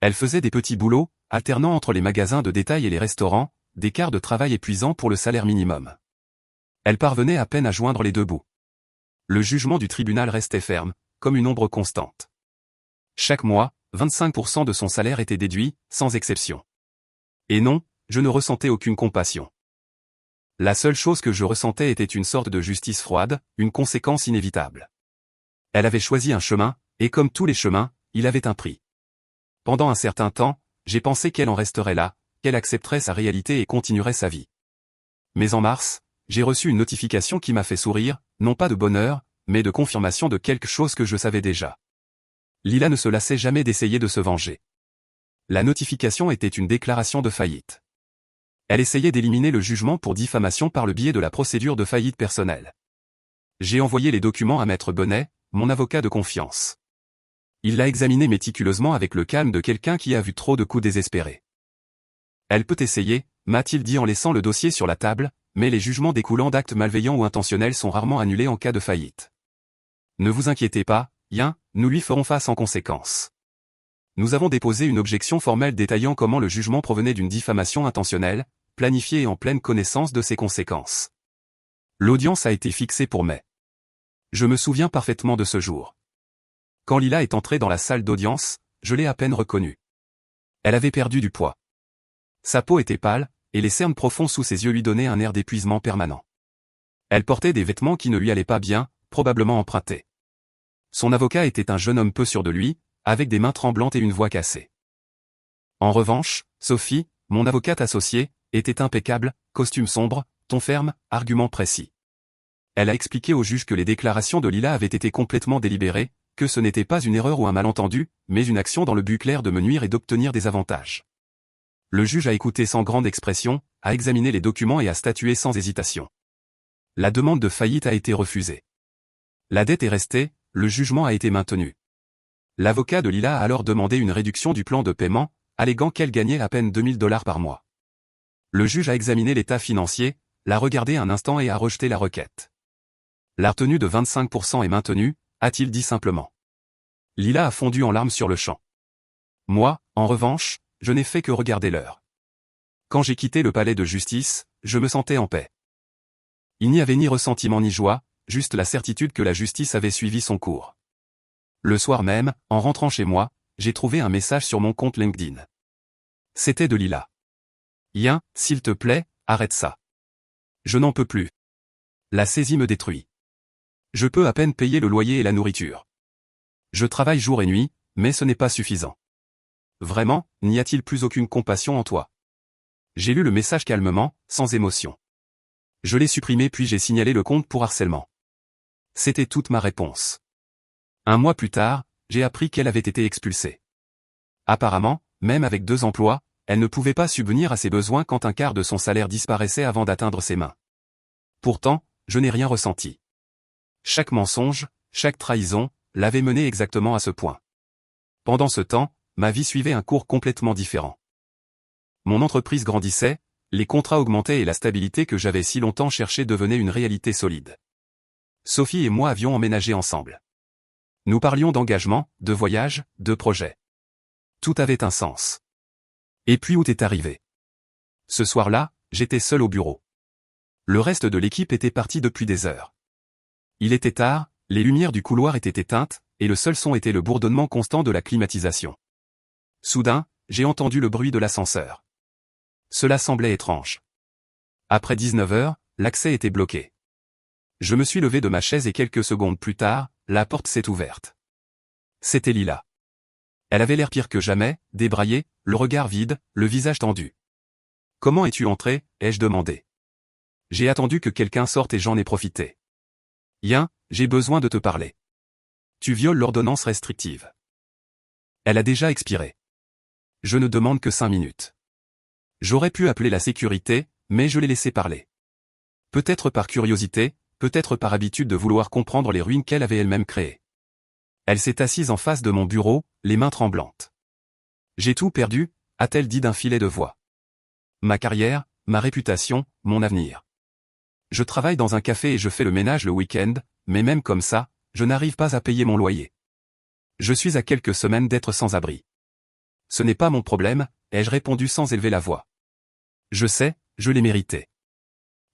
Elle faisait des petits boulots, alternant entre les magasins de détail et les restaurants, des quarts de travail épuisants pour le salaire minimum. Elle parvenait à peine à joindre les deux bouts. Le jugement du tribunal restait ferme, comme une ombre constante. Chaque mois, 25% de son salaire était déduit, sans exception. Et non, je ne ressentais aucune compassion. La seule chose que je ressentais était une sorte de justice froide, une conséquence inévitable. Elle avait choisi un chemin, et comme tous les chemins, il avait un prix. Pendant un certain temps, j'ai pensé qu'elle en resterait là, qu'elle accepterait sa réalité et continuerait sa vie. Mais en mars, j'ai reçu une notification qui m'a fait sourire, non pas de bonheur, mais de confirmation de quelque chose que je savais déjà. Lila ne se lassait jamais d'essayer de se venger. La notification était une déclaration de faillite. Elle essayait d'éliminer le jugement pour diffamation par le biais de la procédure de faillite personnelle. J'ai envoyé les documents à Maître Bonnet, mon avocat de confiance. Il l'a examiné méticuleusement avec le calme de quelqu'un qui a vu trop de coups désespérés. Elle peut essayer, m'a-t-il dit en laissant le dossier sur la table, mais les jugements découlant d'actes malveillants ou intentionnels sont rarement annulés en cas de faillite. Ne vous inquiétez pas, Yin, nous lui ferons face en conséquence. Nous avons déposé une objection formelle détaillant comment le jugement provenait d'une diffamation intentionnelle, planifiée et en pleine connaissance de ses conséquences. L'audience a été fixée pour mai. Je me souviens parfaitement de ce jour. Quand Lila est entrée dans la salle d'audience, je l'ai à peine reconnue. Elle avait perdu du poids. Sa peau était pâle, et les cernes profonds sous ses yeux lui donnaient un air d'épuisement permanent. Elle portait des vêtements qui ne lui allaient pas bien, probablement empruntés. Son avocat était un jeune homme peu sûr de lui, avec des mains tremblantes et une voix cassée. En revanche, Sophie, mon avocate associée, était impeccable, costume sombre, ton ferme, argument précis. Elle a expliqué au juge que les déclarations de Lila avaient été complètement délibérées, que ce n'était pas une erreur ou un malentendu, mais une action dans le but clair de me nuire et d'obtenir des avantages. Le juge a écouté sans grande expression, a examiné les documents et a statué sans hésitation. La demande de faillite a été refusée. La dette est restée, le jugement a été maintenu. L'avocat de Lila a alors demandé une réduction du plan de paiement, alléguant qu'elle gagnait à peine $2000 par mois. Le juge a examiné l'état financier, l'a regardé un instant et a rejeté la requête. La retenue de 25% est maintenue, a-t-il dit simplement. Lila a fondu en larmes sur le champ. Moi, en revanche, je n'ai fait que regarder l'heure. Quand j'ai quitté le palais de justice, je me sentais en paix. Il n'y avait ni ressentiment ni joie, juste la certitude que la justice avait suivi son cours. Le soir même, en rentrant chez moi, j'ai trouvé un message sur mon compte LinkedIn. C'était de Lila. Yin, s'il te plaît, arrête ça. Je n'en peux plus. La saisie me détruit. Je peux à peine payer le loyer et la nourriture. Je travaille jour et nuit, mais ce n'est pas suffisant. Vraiment, n'y a-t-il plus aucune compassion en toi? J'ai lu le message calmement, sans émotion. Je l'ai supprimé puis j'ai signalé le compte pour harcèlement. C'était toute ma réponse. Un mois plus tard, j'ai appris qu'elle avait été expulsée. Apparemment, même avec 2 emplois, elle ne pouvait pas subvenir à ses besoins quand un quart de son salaire disparaissait avant d'atteindre ses mains. Pourtant, je n'ai rien ressenti. Chaque mensonge, chaque trahison, l'avait menée exactement à ce point. Pendant ce temps, ma vie suivait un cours complètement différent. Mon entreprise grandissait, les contrats augmentaient et la stabilité que j'avais si longtemps cherché devenait une réalité solide. Sophie et moi avions emménagé ensemble. Nous parlions d'engagement, de voyage, de projets. Tout avait un sens. Et puis où t'es arrivé? Ce soir-là, j'étais seul au bureau. Le reste de l'équipe était parti depuis des heures. Il était tard, les lumières du couloir étaient éteintes, et le seul son était le bourdonnement constant de la climatisation. Soudain, j'ai entendu le bruit de l'ascenseur. Cela semblait étrange. Après 19 heures, l'accès était bloqué. Je me suis levé de ma chaise et quelques secondes plus tard, la porte s'est ouverte. C'était Lila. Elle avait l'air pire que jamais, débraillée, le regard vide, le visage tendu. « Comment es-tu entré ?» ai-je demandé. J'ai attendu que quelqu'un sorte et j'en ai profité. « Yin, j'ai besoin de te parler. Tu violes l'ordonnance restrictive. Elle a déjà expiré. Je ne demande que 5 minutes. J'aurais pu appeler la sécurité, mais je l'ai laissé parler. Peut-être par curiosité, peut-être par habitude de vouloir comprendre les ruines qu'elle avait elle-même créées. Elle s'est assise en face de mon bureau, les mains tremblantes. « J'ai tout perdu », a-t-elle dit d'un filet de voix. Ma carrière, ma réputation, mon avenir. Je travaille dans un café et je fais le ménage le week-end, mais même comme ça, je n'arrive pas à payer mon loyer. Je suis à quelques semaines d'être sans abri. Ce n'est pas mon problème, ai-je répondu sans élever la voix. Je sais, je l'ai mérité.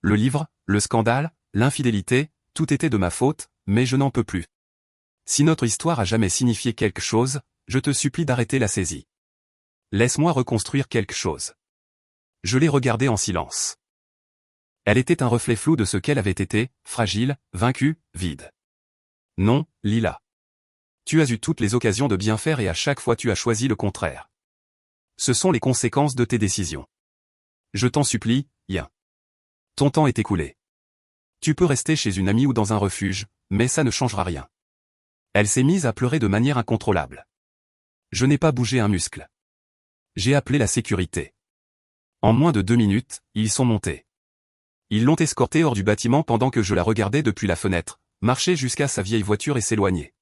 Le livre, le scandale, l'infidélité, tout était de ma faute, mais je n'en peux plus. Si notre histoire a jamais signifié quelque chose, je te supplie d'arrêter la saisie. Laisse-moi reconstruire quelque chose. Je l'ai regardée en silence. Elle était un reflet flou de ce qu'elle avait été, fragile, vaincue, vide. Non, Lila. Tu as eu toutes les occasions de bien faire et à chaque fois tu as choisi le contraire. Ce sont les conséquences de tes décisions. Je t'en supplie, Yin. Ton temps est écoulé. Tu peux rester chez une amie ou dans un refuge, mais ça ne changera rien. Elle s'est mise à pleurer de manière incontrôlable. Je n'ai pas bougé un muscle. J'ai appelé la sécurité. En moins de 2 minutes, ils sont montés. Ils l'ont escortée hors du bâtiment pendant que je la regardais depuis la fenêtre, marcher jusqu'à sa vieille voiture et s'éloigner.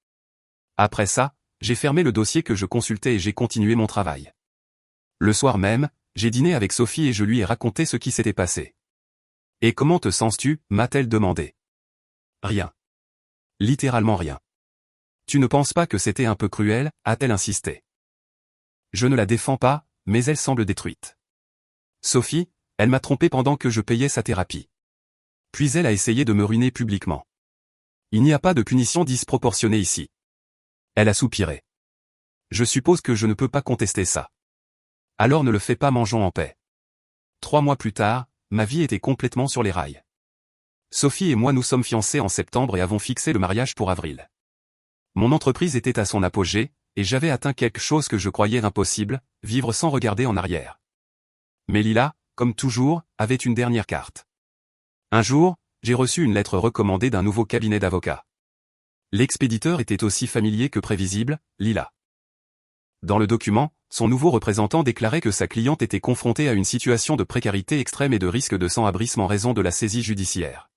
Après ça, j'ai fermé le dossier que je consultais et j'ai continué mon travail. Le soir même, j'ai dîné avec Sophie et je lui ai raconté ce qui s'était passé. « Et comment te sens-tu » m'a-t-elle demandé. « Rien. Littéralement rien. »« Tu ne penses pas que c'était un peu cruel » a-t-elle insisté. Je ne la défends pas, mais elle semble détruite. Sophie, elle m'a trompé pendant que je payais sa thérapie. Puis elle a essayé de me ruiner publiquement. Il n'y a pas de punition disproportionnée ici. Elle a soupiré. Je suppose que je ne peux pas contester ça. Alors ne le fais pas, mangeons en paix. 3 mois plus tard, ma vie était complètement sur les rails. Sophie et moi nous sommes fiancés en septembre et avons fixé le mariage pour avril. Mon entreprise était à son apogée, et j'avais atteint quelque chose que je croyais impossible, vivre sans regarder en arrière. Mais Lila, comme toujours, avait une dernière carte. Un jour, j'ai reçu une lettre recommandée d'un nouveau cabinet d'avocats. L'expéditeur était aussi familier que prévisible, Lila. Dans le document, son nouveau représentant déclarait que sa cliente était confrontée à une situation de précarité extrême et de risque de sans-abrisme en raison de la saisie judiciaire.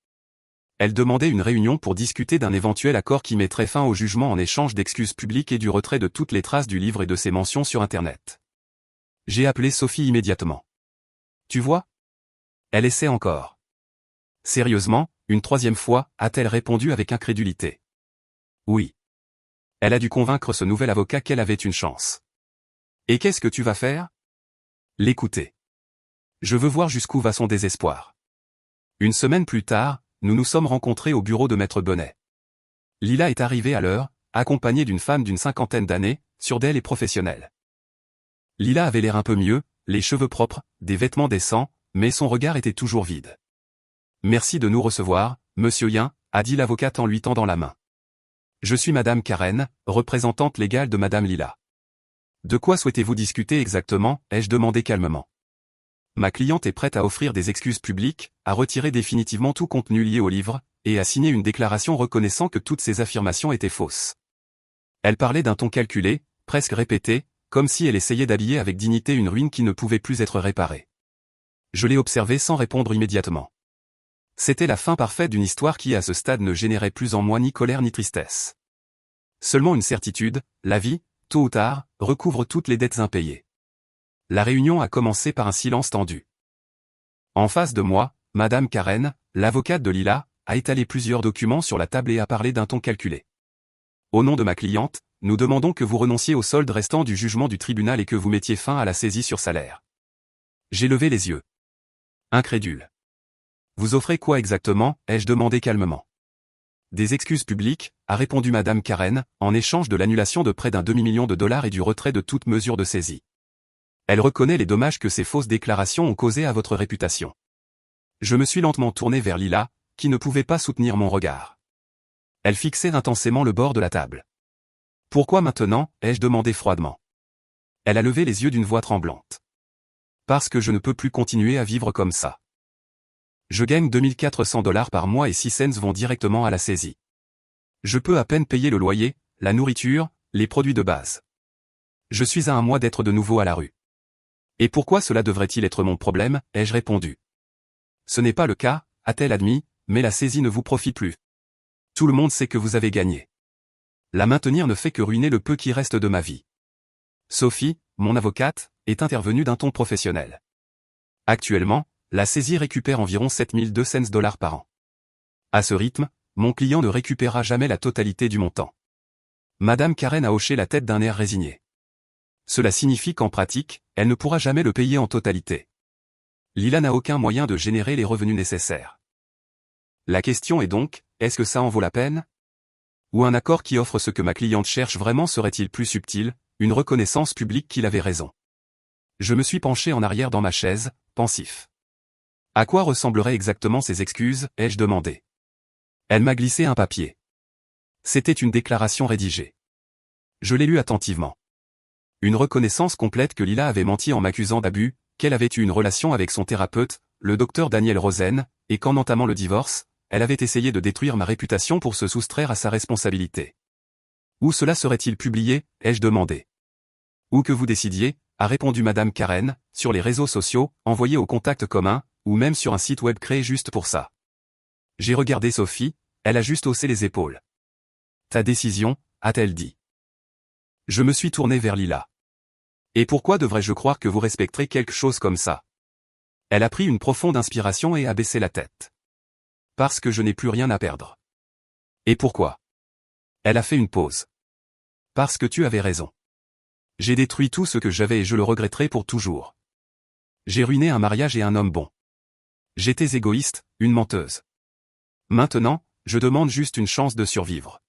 Elle demandait une réunion pour discuter d'un éventuel accord qui mettrait fin au jugement en échange d'excuses publiques et du retrait de toutes les traces du livre et de ses mentions sur Internet. J'ai appelé Sophie immédiatement. Tu vois ? Elle essaie encore. Sérieusement, une 3e fois, a-t-elle répondu avec incrédulité. Oui. Elle a dû convaincre ce nouvel avocat qu'elle avait une chance. Et qu'est-ce que tu vas faire ? L'écouter. Je veux voir jusqu'où va son désespoir. Une semaine plus tard, nous nous sommes rencontrés au bureau de Maître Bonnet. Lila est arrivée à l'heure, accompagnée d'une femme d'une 50aine d'années, sûre d'elle et professionnelle. Lila avait l'air un peu mieux, les cheveux propres, des vêtements décents, mais son regard était toujours vide. « Merci de nous recevoir, monsieur Yin », a dit l'avocate en lui tendant la main. « Je suis Madame Karen, représentante légale de Madame Lila. »« De quoi souhaitez-vous discuter exactement » ai-je demandé calmement. Ma cliente est prête à offrir des excuses publiques, à retirer définitivement tout contenu lié au livre, et à signer une déclaration reconnaissant que toutes ses affirmations étaient fausses. Elle parlait d'un ton calculé, presque répété, comme si elle essayait d'habiller avec dignité une ruine qui ne pouvait plus être réparée. Je l'ai observée sans répondre immédiatement. C'était la fin parfaite d'une histoire qui à ce stade ne générait plus en moi ni colère ni tristesse. Seulement une certitude, la vie, tôt ou tard, recouvre toutes les dettes impayées. La réunion a commencé par un silence tendu. En face de moi, Madame Karen, l'avocate de Lila, a étalé plusieurs documents sur la table et a parlé d'un ton calculé. Au nom de ma cliente, nous demandons que vous renonciez au solde restant du jugement du tribunal et que vous mettiez fin à la saisie sur salaire. J'ai levé les yeux. Incrédule. Vous offrez quoi exactement, ai-je demandé calmement. Des excuses publiques, a répondu Madame Karen, en échange de l'annulation de près d'un demi-million de dollars et du retrait de toute mesure de saisie. Elle reconnaît les dommages que ces fausses déclarations ont causés à votre réputation. Je me suis lentement tourné vers Lila, qui ne pouvait pas soutenir mon regard. Elle fixait intensément le bord de la table. Pourquoi maintenant, ai-je demandé froidement. Elle a levé les yeux d'une voix tremblante. Parce que je ne peux plus continuer à vivre comme ça. Je gagne 2400 $ par mois et 6 cents vont directement à la saisie. Je peux à peine payer le loyer, la nourriture, les produits de base. Je suis à un mois d'être de nouveau à la rue. Et pourquoi cela devrait-il être mon problème, ai-je répondu. Ce n'est pas le cas, a-t-elle admis, mais la saisie ne vous profite plus. Tout le monde sait que vous avez gagné. La maintenir ne fait que ruiner le peu qui reste de ma vie. Sophie, mon avocate, est intervenue d'un ton professionnel. Actuellement, la saisie récupère environ 7200 $ par an. À ce rythme, mon client ne récupérera jamais la totalité du montant. Madame Karen a hoché la tête d'un air résigné. Cela signifie qu'en pratique, elle ne pourra jamais le payer en totalité. Lila n'a aucun moyen de générer les revenus nécessaires. La question est donc, est-ce que ça en vaut la peine? Ou un accord qui offre ce que ma cliente cherche vraiment serait-il plus subtil, une reconnaissance publique qu'il avait raison? Je me suis penché en arrière dans ma chaise, pensif. À quoi ressembleraient exactement ces excuses, ai-je demandé. Elle m'a glissé un papier. C'était une déclaration rédigée. Je l'ai lu attentivement. Une reconnaissance complète que Lila avait menti en m'accusant d'abus, qu'elle avait eu une relation avec son thérapeute, le docteur Daniel Rosen, et qu'en entamant le divorce, elle avait essayé de détruire ma réputation pour se soustraire à sa responsabilité. Où cela serait-il publié, ai-je demandé. Où que vous décidiez, a répondu Madame Karen, sur les réseaux sociaux, envoyés aux contacts communs, ou même sur un site web créé juste pour ça. J'ai regardé Sophie, elle a juste haussé les épaules. Ta décision, a-t-elle dit. Je me suis tourné vers Lila. Et pourquoi devrais-je croire que vous respecterez quelque chose comme ça? Elle a pris une profonde inspiration et a baissé la tête. Parce que je n'ai plus rien à perdre. Et pourquoi? Elle a fait une pause. Parce que tu avais raison. J'ai détruit tout ce que j'avais et je le regretterai pour toujours. J'ai ruiné un mariage et un homme bon. J'étais égoïste, une menteuse. Maintenant, je demande juste une chance de survivre.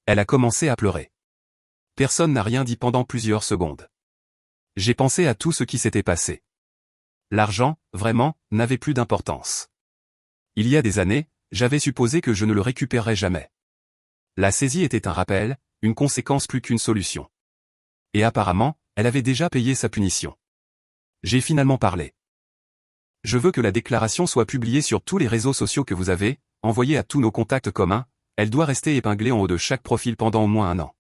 Elle a commencé à pleurer. Personne n'a rien dit pendant plusieurs secondes. J'ai pensé à tout ce qui s'était passé. L'argent, vraiment, n'avait plus d'importance. Il y a des années, j'avais supposé que je ne le récupérerais jamais. La saisie était un rappel, une conséquence plus qu'une solution. Et apparemment, elle avait déjà payé sa punition. J'ai finalement parlé. Je veux que la déclaration soit publiée sur tous les réseaux sociaux que vous avez, envoyée à tous nos contacts communs, elle doit rester épinglée en haut de chaque profil pendant au moins 1 an.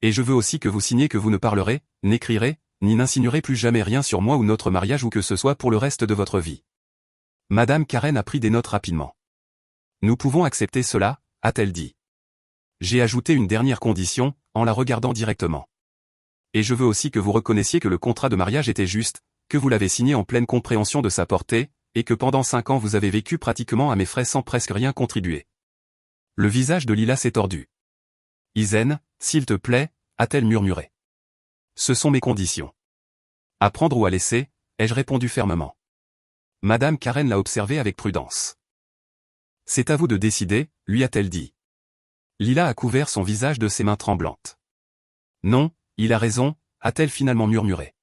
Et je veux aussi que vous signiez que vous ne parlerez, n'écrirez, ni n'insinuerez plus jamais rien sur moi ou notre mariage ou que ce soit pour le reste de votre vie. Madame Karen a pris des notes rapidement. Nous pouvons accepter cela, a-t-elle dit. J'ai ajouté une dernière condition, en la regardant directement. Et je veux aussi que vous reconnaissiez que le contrat de mariage était juste, que vous l'avez signé en pleine compréhension de sa portée, et que pendant 5 ans vous avez vécu pratiquement à mes frais sans presque rien contribuer. Le visage de Lila s'est tordu. Izen, s'il te plaît, a-t-elle murmuré. Ce sont mes conditions. À prendre ou à laisser, ai-je répondu fermement. Madame Karen l'a observé avec prudence. C'est à vous de décider, lui a-t-elle dit. Lila a couvert son visage de ses mains tremblantes. Non, il a raison, a-t-elle finalement murmuré.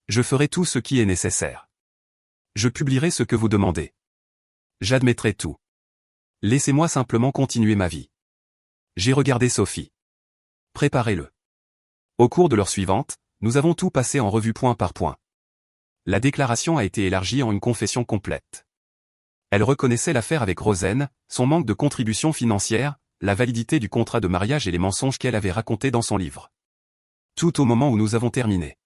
Je ferai tout ce qui est nécessaire. Je publierai ce que vous demandez. J'admettrai tout. Laissez-moi simplement continuer ma vie. J'ai regardé Sophie. Préparez-le. Au cours de l'heure suivante, nous avons tout passé en revue point par point. La déclaration a été élargie en une confession complète. Elle reconnaissait l'affaire avec Rosen, son manque de contribution financière, la validité du contrat de mariage et les mensonges qu'elle avait racontés dans son livre. Tout au moment où nous avons terminé.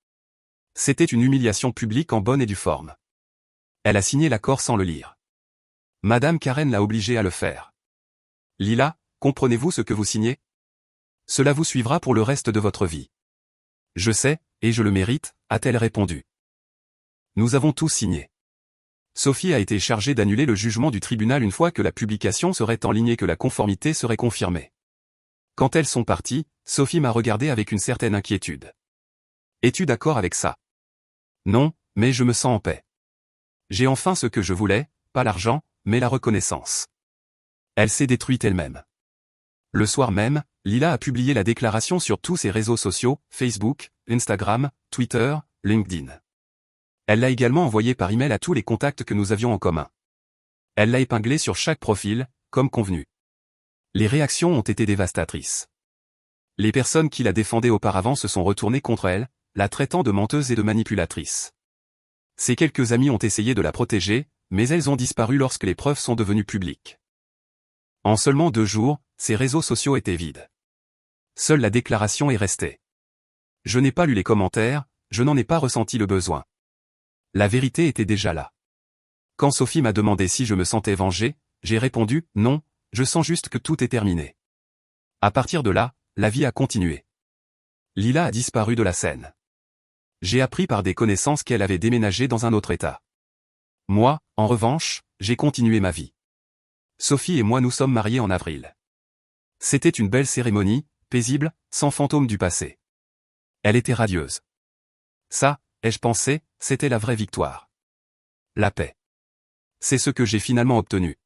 C'était une humiliation publique en bonne et due forme. Elle a signé l'accord sans le lire. Madame Karen l'a obligée à le faire. Lila, comprenez-vous ce que vous signez? Cela vous suivra pour le reste de votre vie. Je sais, et je le mérite, a-t-elle répondu. Nous avons tous signé. Sophie a été chargée d'annuler le jugement du tribunal une fois que la publication serait en ligne et que la conformité serait confirmée. Quand elles sont parties, Sophie m'a regardé avec une certaine inquiétude. Es-tu d'accord avec ça? Non, mais je me sens en paix. J'ai enfin ce que je voulais, pas l'argent, mais la reconnaissance. Elle s'est détruite elle-même. Le soir même, Lila a publié la déclaration sur tous ses réseaux sociaux, Facebook, Instagram, Twitter, LinkedIn. Elle l'a également envoyée par email à tous les contacts que nous avions en commun. Elle l'a épinglée sur chaque profil, comme convenu. Les réactions ont été dévastatrices. Les personnes qui la défendaient auparavant se sont retournées contre elle, la traitant de menteuse et de manipulatrice. Ses quelques amis ont essayé de la protéger, mais elles ont disparu lorsque les preuves sont devenues publiques. En seulement 2 jours, ses réseaux sociaux étaient vides. Seule la déclaration est restée. Je n'ai pas lu les commentaires, je n'en ai pas ressenti le besoin. La vérité était déjà là. Quand Sophie m'a demandé si je me sentais vengé, j'ai répondu « Non, je sens juste que tout est terminé ». À partir de là, la vie a continué. Lila a disparu de la scène. J'ai appris par des connaissances qu'elle avait déménagé dans un autre état. Moi, en revanche, j'ai continué ma vie. Sophie et moi nous sommes mariés en avril. C'était une belle cérémonie, paisible, sans fantôme du passé. Elle était radieuse. Ça, ai-je pensé, c'était la vraie victoire. La paix. C'est ce que j'ai finalement obtenu.